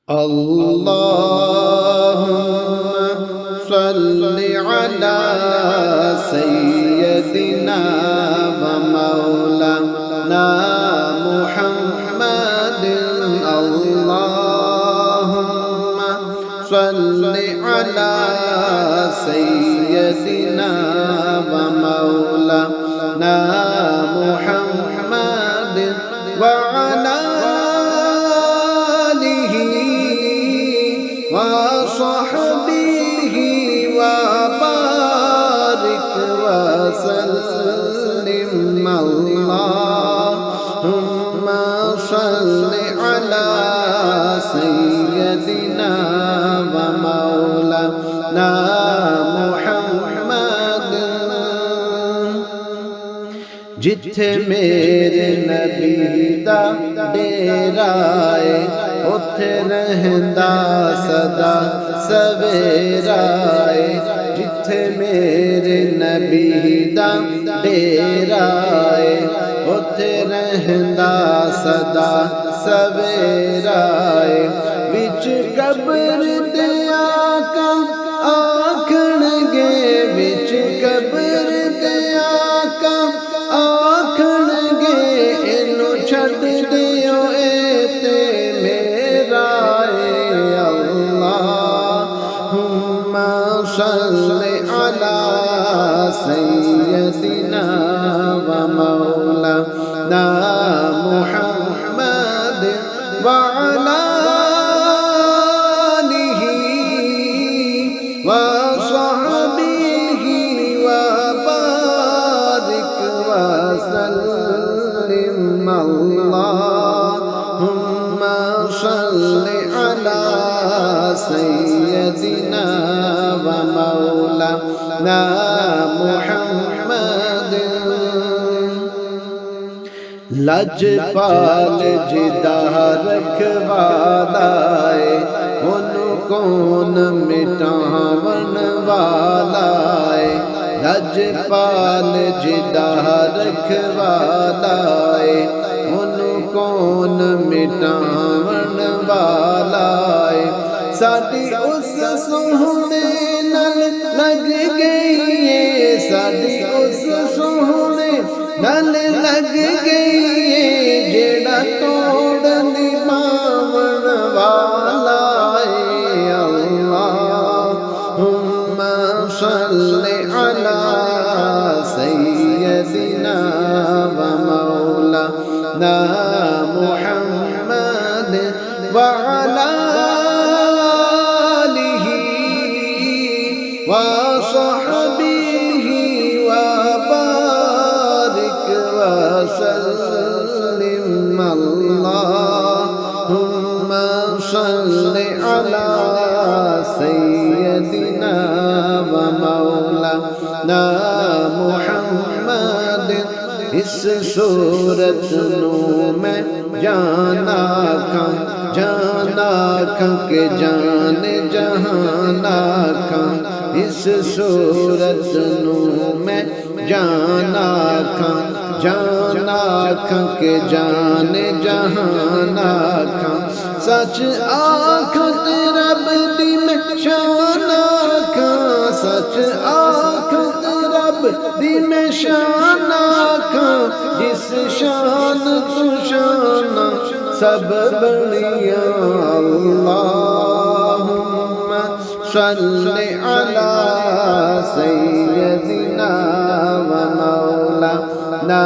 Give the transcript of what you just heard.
اللهم صل على سيدنا ومولانا محمد. اللهم صل على سيدنا ومولانا محمد وعلى وصحبه وبارك وسلم. اللهم صل على سيدنا ومولانا محمد. جتھے میرے نبی دا ڈیرا ہے اتھے رہندا سدا سویرا ہے. جتھے میرے نبی دا ڈیرا ہے اتھے رہندا سدا سویرا ہے. وچ قبر دے آقا آکھن گے وچ قبر دے آقا آکھن گے اینو چھڈ دیو اے تے میرا اے. اللہم صل علی سیدنا ومولانا محمد وعلی آلہ وصحبہ وبارک وسلم. اللہم صل علی سیدنا ومولانا محمد. لجپال جدا رکھوالا ہے انہوں کون مٹاون والا ہے. لجپال جدا رکھوالا ہے انہوں کون مٹاون والا ہے. ساڈی اس سوہنے نال لگ گئی ہے ساڈی اس سوہنے نال لگ گئی ہے جیڑا توڑ نبھاون والا ہے. اللہم صل علی سیدنا ومولانا محمد وعلی وصحبه وبارك وسلم. اللهم صل على سيدنا ومولانا محمد. اس صورت نو میں جانا کھاں کہ جان جہانا کھاں. اس صورت نو میں جانا کھاں کہ جان جہانا کھاں. سچ آکھت رب دی میں شان آکھاں سچ آکھت رب دی میں شان آکھاں. جس شان تو شان سب بڑیاں. اللہم صل علی سیدنا ومولانا